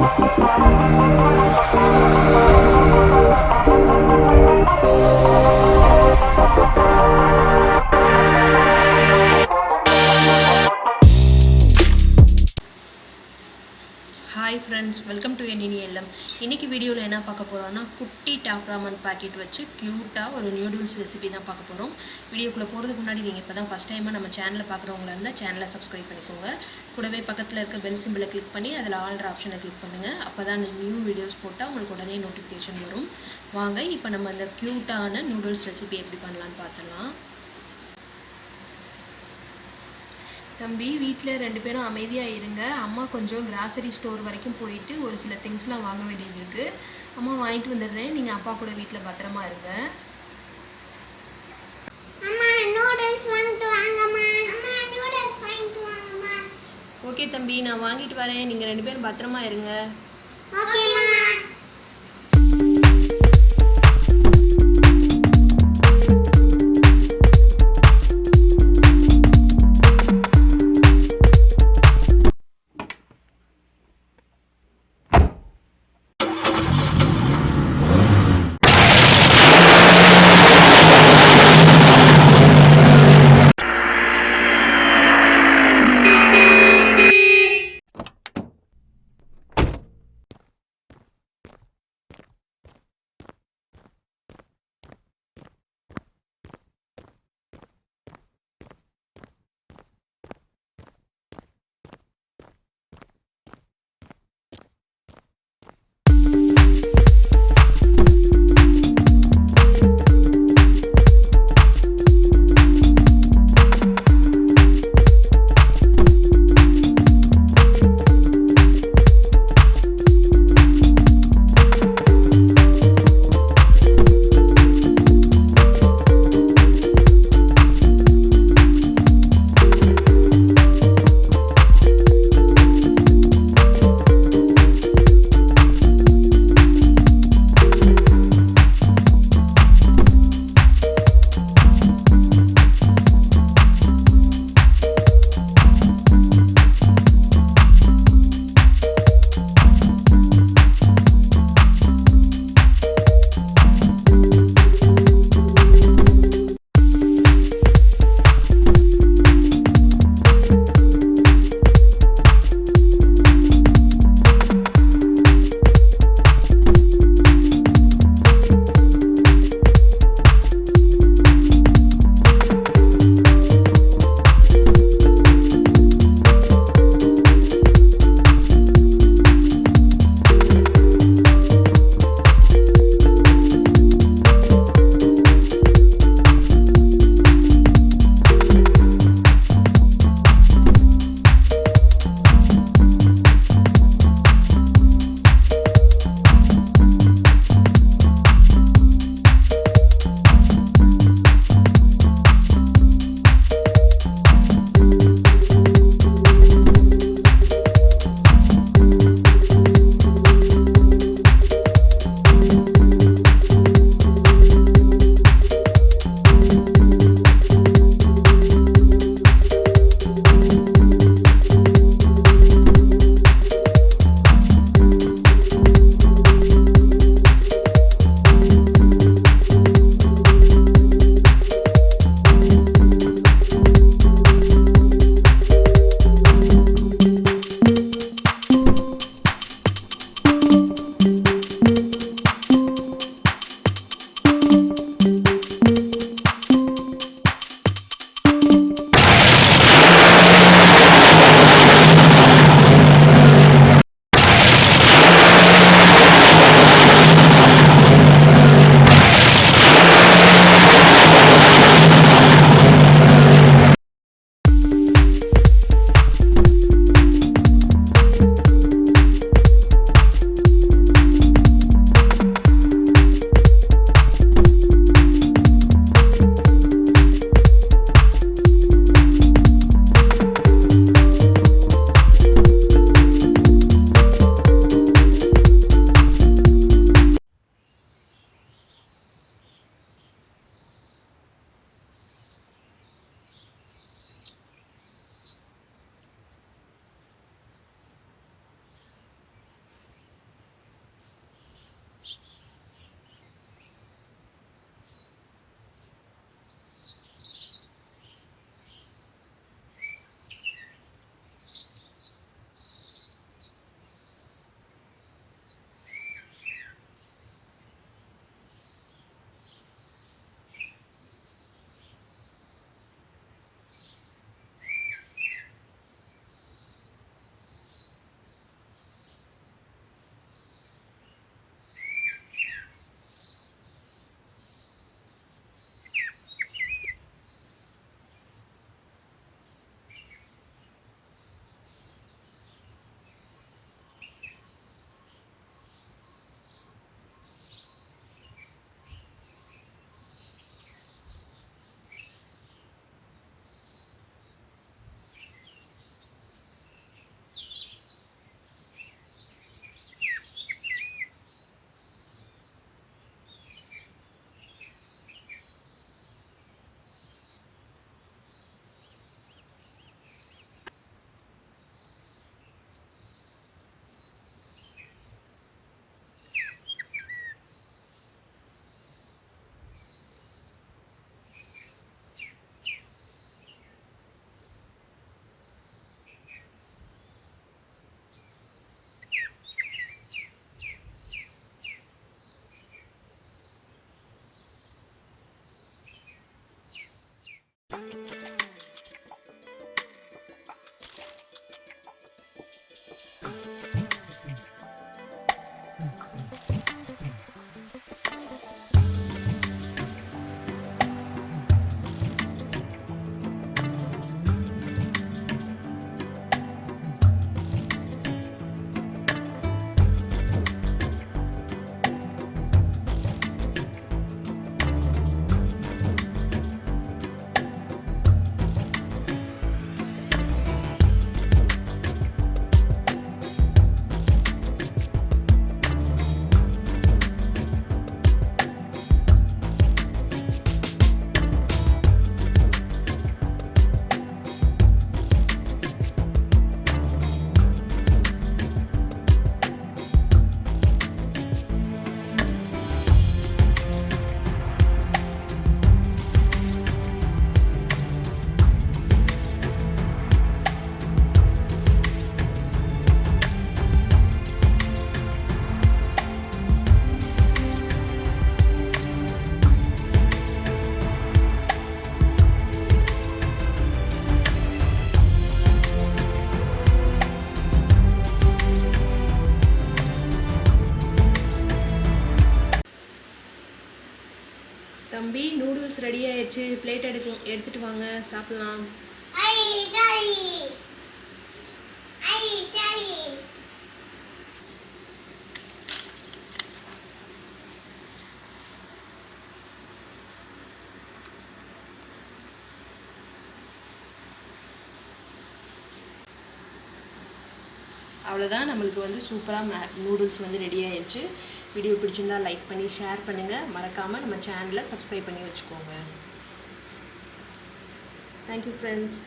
Hi friends, welcome to என்இனிஎல்எம். இன்றைக்கி வீடியோவில் என்ன பார்க்க போகிறோன்னா, குட்டி டாப் ராமன் பாக்கெட் வச்சு க்யூட்டாக ஒரு நியூடில்ஸ் ரெசிபி தான் பார்க்க போகிறோம். வீடியோக்குள்ளே போகிறதுக்கு முன்னாடி நீங்கள் இப்போ தான் ஃபஸ்ட் டைமாக நம்ம சேனலில் பார்க்குறவங்களா இருந்தால் சேனலை சப்ஸ்கிரைப் பண்ணிக்கோங்க. கூடவே பக்கத்தில் இருக்க பெல் சிம்பிளை கிளிக் பண்ணி அதில் ஆல்ற ஆப்ஷனை கிளிக் பண்ணுங்கள். அப்போ தான் நியூ வீடியோஸ் போட்டால் உங்களுக்கு உடனே நோட்டிஃபிகேஷன் வரும். வாங்க இப்போ நம்ம அந்த க்யூட்டான நூடுல்ஸ் ரெசிபி எப்படி பண்ணலான்னு பார்த்துடலாம். தம்பி, வீட்டில் 2 பேரும் அமைதியாக இருங்க. அம்மா கொஞ்சம் கிராசரி ஸ்டோர் வரைக்கும் போயிட்டு ஒரு சில திங்ஸ்லாம் வாங்க வேண்டியது இருக்குது. அம்மா வாங்கிட்டு வந்துடுறேன், நீங்கள் அப்பா கூட வீட்டில் பத்திரமா இருங்க. ஓகே தம்பி, நான் வாங்கிட்டு வரேன், நீங்கள் 2 பேரும் பத்திரமா இருங்க. நூடுல்ஸ் ரெடி ஆயிடுச்சு. பிளேட் எடுத்துட்டு வாங்க, சாப்பிடலாம். அவ்வளோதான், நம்மளுக்கு வந்து சூப்பராக நூடுல்ஸ் வந்து ரெடி ஆயிடுச்சு. வீடியோ பிடிச்சிருந்தா லைக் பண்ணி ஷேர் பண்ணுங்கள். மறக்காமல் நம்ம சேனலை சப்ஸ்கிரைப் பண்ணி வச்சுக்கோங்க. Thank you friends.